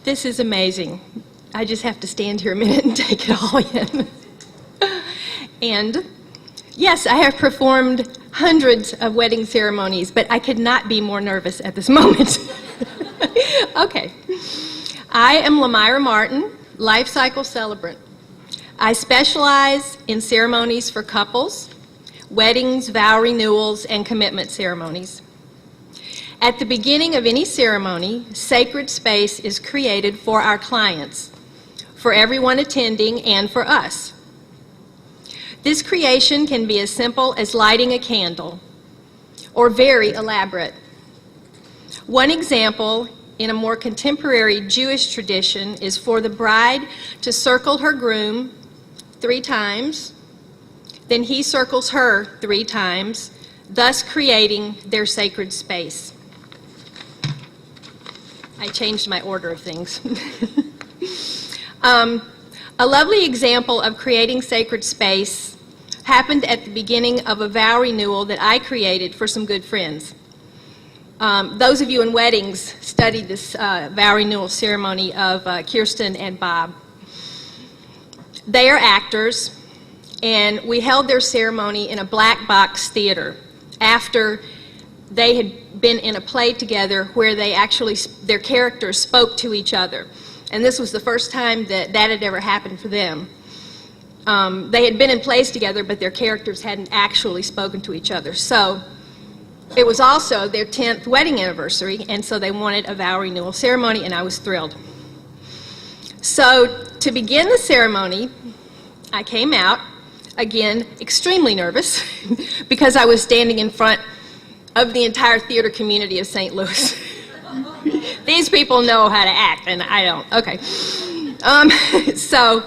This is amazing. I just have to stand here a minute and take it all in. And yes, I have performed hundreds of wedding ceremonies, but I could not be more nervous at this moment. Okay. I am Limira Martin, Life Cycle Celebrant. I specialize in ceremonies for couples, weddings, vow renewals, and commitment ceremonies. At the beginning of any ceremony, sacred space is created for our clients, for everyone attending, and for us. This creation can be as simple as lighting a candle, or very elaborate. One example in a more contemporary Jewish tradition is for the bride to circle her groom 3 times, then he circles her 3 times, thus creating their sacred space. I changed my order of things. A lovely example of creating sacred space happened at the beginning of a vow renewal that I created for some good friends. Those of you in weddings studied this vow renewal ceremony of Kirsten and Bob. They are actors, and we held their ceremony in a black box theater after they had been in a play together where they actually, their characters spoke to each other. And this was the first time that that had ever happened for them. They had been in plays together, but their characters hadn't actually spoken to each other. So it was also their 10th wedding anniversary, and so they wanted a vow renewal ceremony, and I was thrilled. So to begin the ceremony, I came out, again, extremely nervous, because I was standing in front of the entire theater community of St. Louis. These people know how to act, and I don't. Okay. So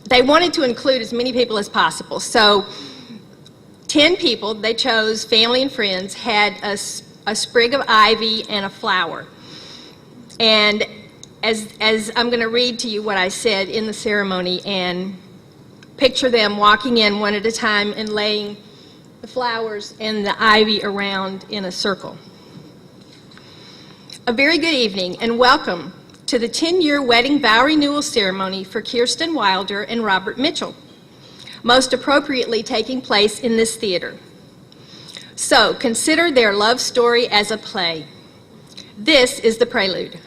they wanted to include as many people as possible. So 10 people, they chose, family and friends, had a sprig of ivy and a flower. And as I'm going to read to you what I said in the ceremony, and picture them walking in one at a time and laying the flowers and the ivy around in a circle. A very good evening and welcome to the 10-year wedding vow renewal ceremony for Kirsten Wilder and Robert Mitchell, most appropriately taking place in this theater. So consider their love story as a play. This is the prelude.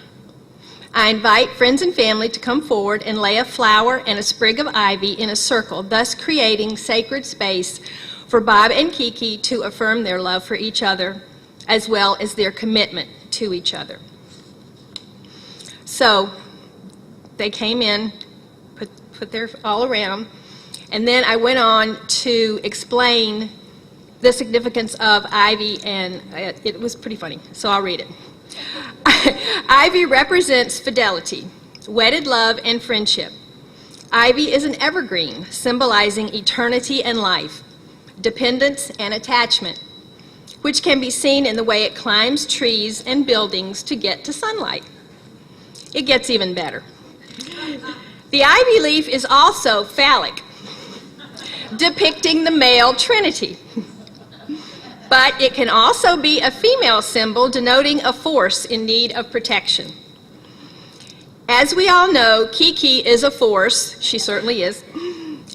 I invite friends and family to come forward and lay a flower and a sprig of ivy in a circle, thus creating sacred space for Bob and Kiki to affirm their love for each other, as well as their commitment to each other. So they came in, put their all around, and then I went on to explain the significance of ivy, and it was pretty funny, so I'll read it. Ivy represents fidelity, wedded love, and friendship. Ivy is an evergreen, symbolizing eternity and life, dependence and attachment, which can be seen in the way it climbs trees and buildings to get to sunlight. It gets even better. The ivy leaf is also phallic, depicting the male trinity. But it can also be a female symbol denoting a force in need of protection. As we all know, Kiki is a force, she certainly is,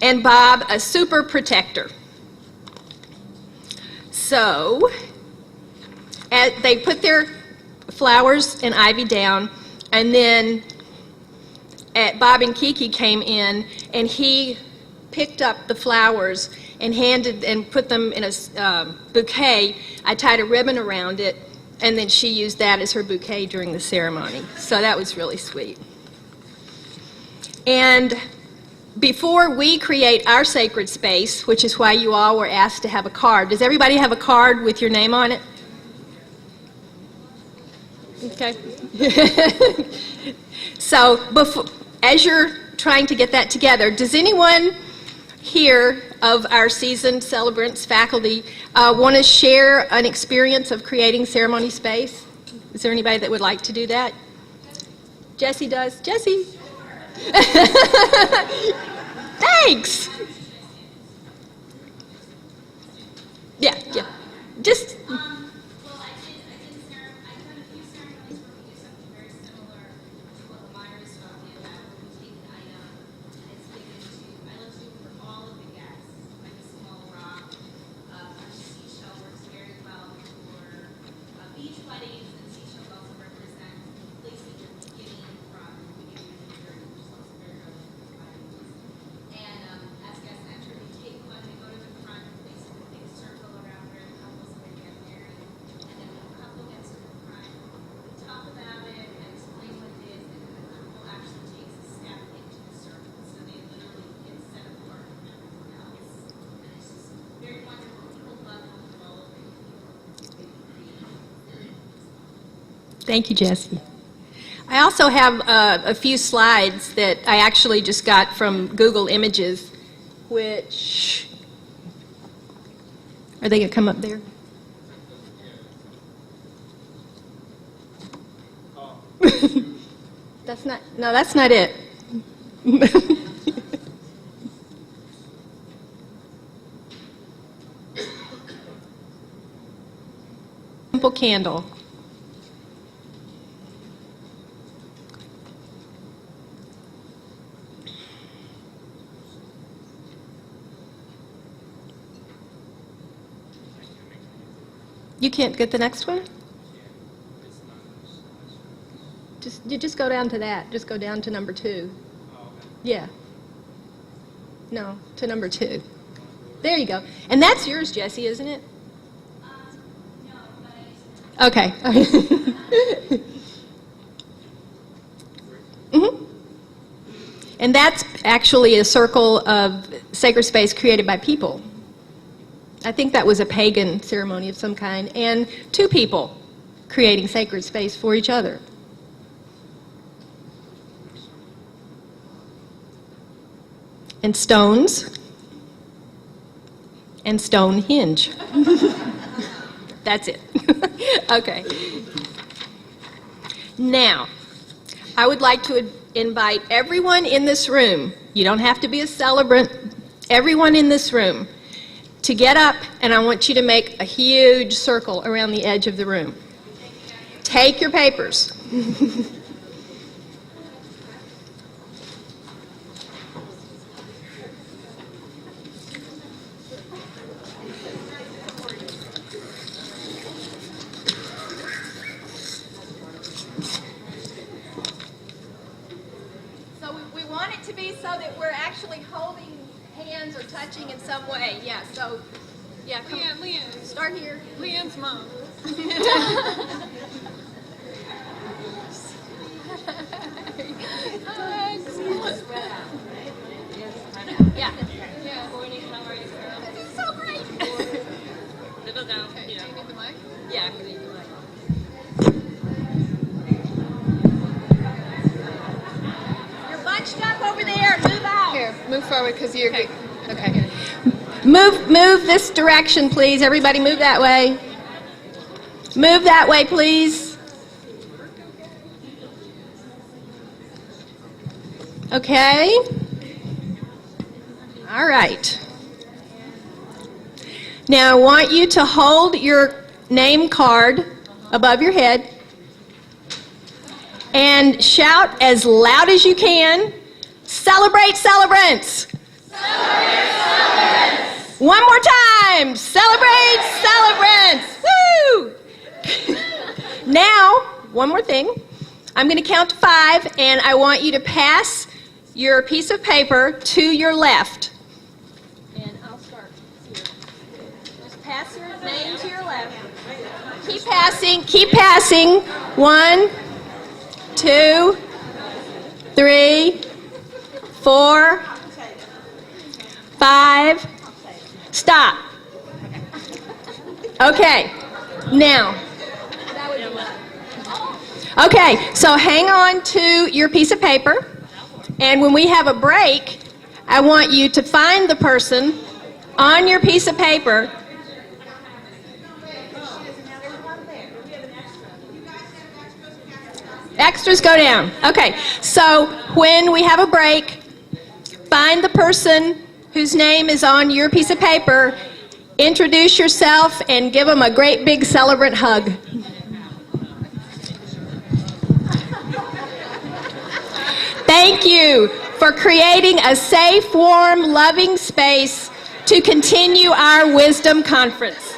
and Bob a super protector. So they put their flowers and ivy down, and then Bob and Kiki came in, and he picked up the flowers and handed and put them in a bouquet. I tied a ribbon around it, and then she used that as her bouquet during the ceremony. So that was really sweet. And before we create our sacred space, which is why you all were asked to have a card, does everybody have a card with your name on it? Okay. So as you're trying to get that together, does anyone here of our seasoned celebrants faculty want to share an experience of creating ceremony space? Is there anybody that would like to do that? Jessie does. Jessie? Thanks. Yeah. Just. Well, I've done a few ceremonies where we do something very similar. Thank you, Jessie. I also have a few slides that I actually just got from Google Images, which, are they going to come up there? That's not, no, that's not it. Simple candle. You can't get the next one? You just go down to that. Just go down to number 2. Yeah. No, to number 2. There you go. And that's yours, Jessie, isn't it? No, but Okay. Mm-hmm. And that's actually a circle of sacred space created by people. I think that was a pagan ceremony of some kind, and 2 people creating sacred space for each other. And stones, and Stonehenge. That's it. Okay. Now, I would like to invite everyone in this room, you don't have to be a celebrant, everyone in this room, to get up, and I want you to make a huge circle around the edge of the room. Take your papers. So we want it to be so that we're actually holding hands or touching in some way. Yeah, so, yeah, come on. Leanne. Start here. Leanne's mom. Yeah. Yeah, morning, how are you, Sarah? This is so great. Little down, you know. Do you need the mic? Yeah, we need to like. You're bunched up over there. Move out. Here, move forward because you're good. Okay. Move this direction, please. Everybody move that way. Move that way, please. Okay. All right. Now I want you to hold your name card above your head and shout as loud as you can, "Celebrate, celebrants!" Celebrate, celebrants! One more time, "Celebrate, celebrants!" Woo! Now, one more thing. I'm going to count to 5, and I want you to pass your piece of paper to your left. And I'll start here. Just pass your name to your left. Keep passing, keep passing. 1, 2, 3, 4, 5. Stop. Okay, now. Okay, so hang on to your piece of paper, and when we have a break, I want you to find the person on your piece of paper. Extras go down. Okay, so when we have a break, find the person whose name is on your piece of paper, introduce yourself, and give them a great big celebrant hug. Thank you for creating a safe, warm, loving space to continue our Wisdom Conference.